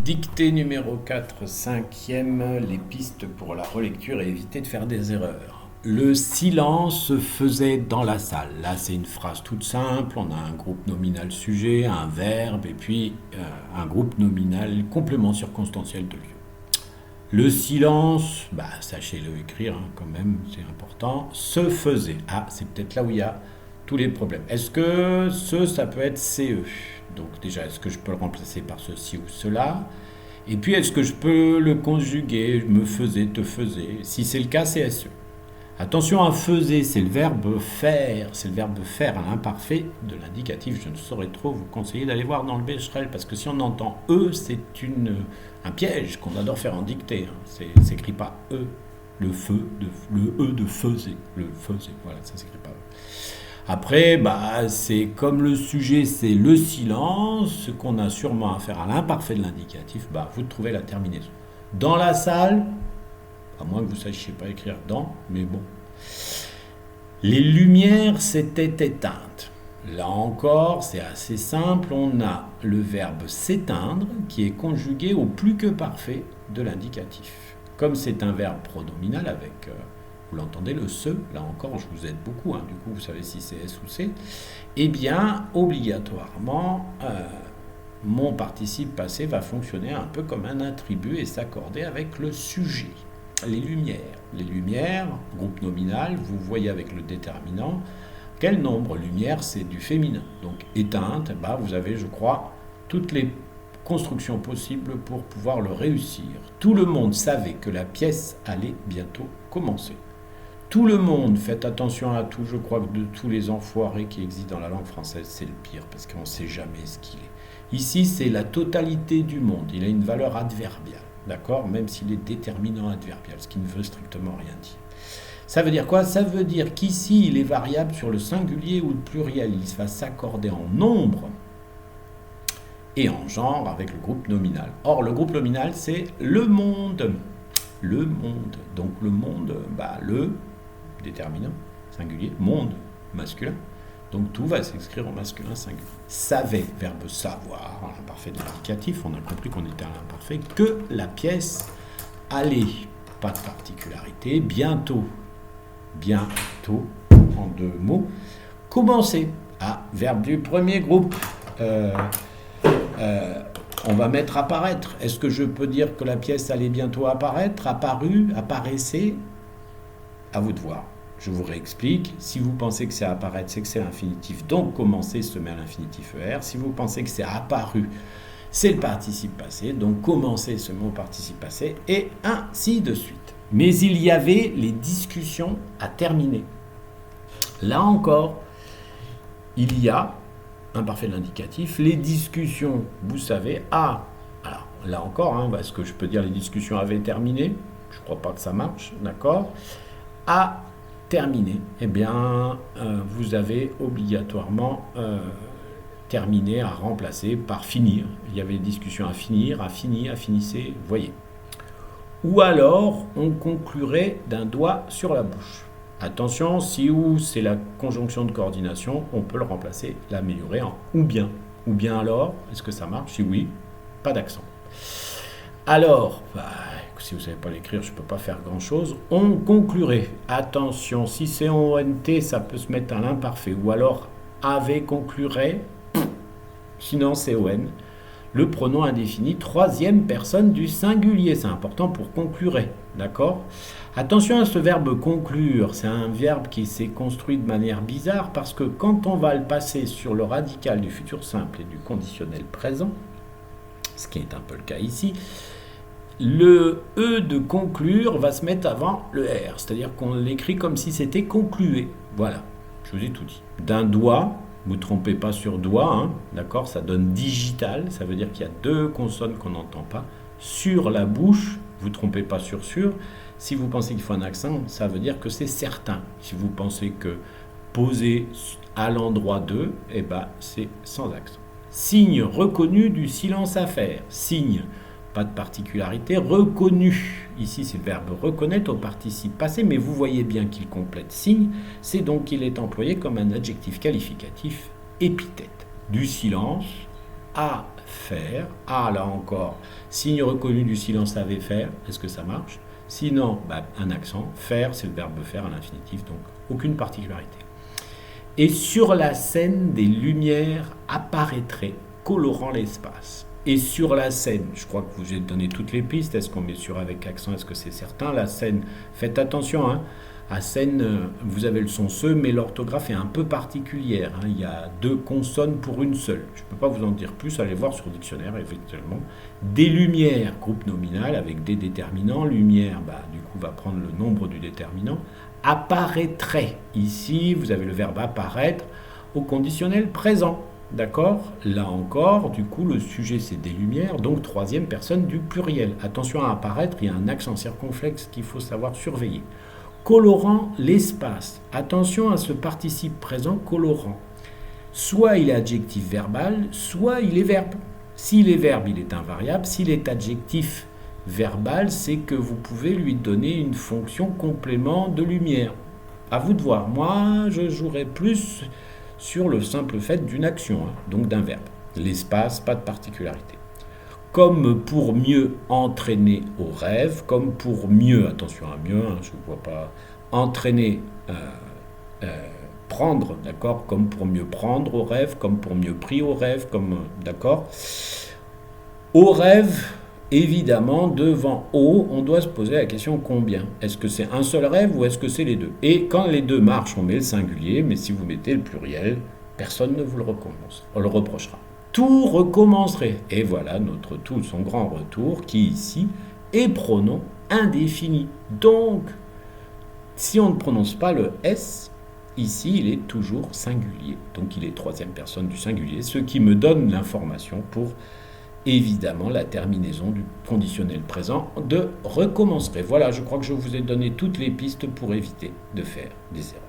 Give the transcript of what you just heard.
Dictée numéro 4, cinquième, les pistes pour la relecture et éviter de faire des erreurs. Le silence se faisait dans la salle. Là, c'est une phrase toute simple. On a un groupe nominal sujet, un verbe et puis un groupe nominal complément circonstanciel de lieu. Le silence, sachez-le écrire quand même, c'est important, se faisait. Ah, c'est peut-être là où il y a tous les problèmes. Est-ce que ça peut être CE? Donc déjà, est-ce que je peux le remplacer par ceci ou cela? Et puis, est-ce que je peux le conjuguer, me faisait, te faisait? Si c'est le cas, c'est SE. Attention à faisait, c'est le verbe faire. C'est le verbe faire à l'imparfait de l'indicatif. Je ne saurais trop vous conseiller d'aller voir dans le Becherel, parce que si on entend E, c'est un piège qu'on adore faire en dictée. C'est s'écrit pas E, le E de faisait. Le faisait, voilà, ça s'écrit pas E. Après, c'est comme le sujet, c'est le silence, ce qu'on a sûrement à faire à l'imparfait de l'indicatif, vous trouvez la terminaison. Dans la salle, à moins que vous ne sachiez pas écrire dans, mais bon. Les lumières s'étaient éteintes. Là encore, c'est assez simple, on a le verbe s'éteindre qui est conjugué au plus que parfait de l'indicatif. Comme c'est un verbe pronominal avec... vous l'entendez, le se, là encore, je vous aide beaucoup, du coup, vous savez si c'est S ou C, eh bien, obligatoirement, mon participe passé va fonctionner un peu comme un attribut et s'accorder avec le sujet. Les lumières, groupe nominal, vous voyez avec le déterminant, quel nombre? Lumière, c'est du féminin. Donc, éteinte, vous avez, je crois, toutes les constructions possibles pour pouvoir le réussir. Tout le monde savait que la pièce allait bientôt commencer. Tout le monde, faites attention à tout, je crois que de tous les enfoirés qui existent dans la langue française, c'est le pire, parce qu'on ne sait jamais ce qu'il est. Ici, c'est la totalité du monde, il a une valeur adverbiale, d'accord? Même s'il est déterminant adverbial, ce qui ne veut strictement rien dire. Ça veut dire quoi? Ça veut dire qu'ici, il est variable sur le singulier ou le pluriel, il va s'accorder en nombre et en genre avec le groupe nominal. Or, le groupe nominal, c'est le monde. Le monde. Donc, le monde, le déterminant, singulier, monde, masculin. Donc tout va s'écrire en masculin singulier. Savait, verbe savoir, à l'imparfait de l'indicatif, on a compris qu'on était à l'imparfait, que la pièce allait, pas de particularité, bientôt, en deux mots, commencer. Ah, verbe du premier groupe. On va mettre apparaître. Est-ce que je peux dire que la pièce allait bientôt apparaître? Apparu, apparaissait? À vous de voir. Je vous réexplique. Si vous pensez que c'est apparaître, c'est que c'est l'infinitif. Donc, commencer se met à l'infinitif ER. Si vous pensez que c'est apparu, c'est le participe passé. Donc, commencer se met au participe passé. Et ainsi de suite. Mais il y avait les discussions à terminer. Là encore, il y a, imparfait de l'indicatif, les discussions, vous savez, alors là encore, est-ce que je peux dire les discussions avaient terminé? Je ne crois pas que ça marche, d'accord? À terminer, eh bien, vous avez obligatoirement terminé à remplacer par finir. Il y avait des discussions à finir, à finissez, vous voyez. Ou alors, on conclurait d'un doigt sur la bouche. Attention, si ou c'est la conjonction de coordination, on peut le remplacer, l'améliorer en ou bien. Ou bien alors, est-ce que ça marche? Si oui, pas d'accent. Alors, si vous ne savez pas l'écrire, je ne peux pas faire grand-chose. On conclurait. Attention, si c'est en ONT, ça peut se mettre à l'imparfait. Ou alors, avait conclurait. Sinon, c'est ON. Le pronom indéfini, troisième personne du singulier. C'est important pour conclurer. D'accord? Attention à ce verbe conclure. C'est un verbe qui s'est construit de manière bizarre parce que quand on va le passer sur le radical du futur simple et du conditionnel présent, ce qui est un peu le cas ici, le E de conclure va se mettre avant le R, c'est-à-dire qu'on l'écrit comme si c'était conclué. Voilà, je vous ai tout dit. D'un doigt, vous ne trompez pas sur doigt, d'accord, ça donne digital, ça veut dire qu'il y a deux consonnes qu'on n'entend pas. Sur la bouche, vous ne trompez pas sur sûr. Si vous pensez qu'il faut un accent, ça veut dire que c'est certain. Si vous pensez que poser à l'endroit de, c'est sans accent. Signe reconnu du silence à faire. Signe, pas de particularité, reconnu. Ici, c'est le verbe reconnaître au participe passé, mais vous voyez bien qu'il complète signe. C'est donc qu'il est employé comme un adjectif qualificatif épithète. Du silence, à faire. Ah, là encore, signe reconnu du silence avait faire. Est-ce que ça marche? Sinon, un accent. Faire, c'est le verbe faire à l'infinitif, donc aucune particularité. Et sur la scène, des lumières apparaîtraient, colorant l'espace. Et sur la scène, je crois que vous avez donné toutes les pistes. Est-ce qu'on met sur avec accent? Est-ce que c'est certain? La scène, faites attention, hein. À scène, vous avez le son se, mais l'orthographe est un peu particulière, hein. Il y a 2 consonnes pour une seule. Je ne peux pas vous en dire plus, allez voir sur le dictionnaire, effectivement. Des lumières, groupe nominal avec des déterminants. Lumière, du coup, va prendre le nombre du déterminant. Apparaîtrait. Ici, vous avez le verbe apparaître au conditionnel présent. D'accord? Là encore, du coup, le sujet c'est des lumières, donc 3e personne du pluriel. Attention à apparaître, il y a un accent circonflexe qu'il faut savoir surveiller. Colorant l'espace. Attention à ce participe présent colorant. Soit il est adjectif verbal, soit il est verbe. S'il est verbe, il est invariable. S'il est adjectif verbal, c'est que vous pouvez lui donner une fonction complément de lumière. À vous de voir. Moi, je jouerai plus sur le simple fait d'une action, hein, donc d'un verbe. L'espace, pas de particularité. Comme pour mieux entraîner au rêve, comme pour mieux, attention à mieux, hein, je ne vois pas, entraîner, prendre, d'accord, comme pour mieux prendre au rêve, comme pour mieux pris au rêve, comme, d'accord. Au rêve, évidemment, devant au, on doit se poser la question combien? Est-ce que c'est un seul rêve ou est-ce que c'est les deux? Et quand les deux marchent, on met le singulier, mais si vous mettez le pluriel, personne ne vous le reprochera. Tout recommencerait. Et voilà notre tout, son grand retour, qui ici est pronom indéfini. Donc, si on ne prononce pas le S, ici il est toujours singulier. Donc il est 3e personne du singulier, ce qui me donne l'information pour évidemment la terminaison du conditionnel présent de recommencerait. Voilà, je crois que je vous ai donné toutes les pistes pour éviter de faire des erreurs.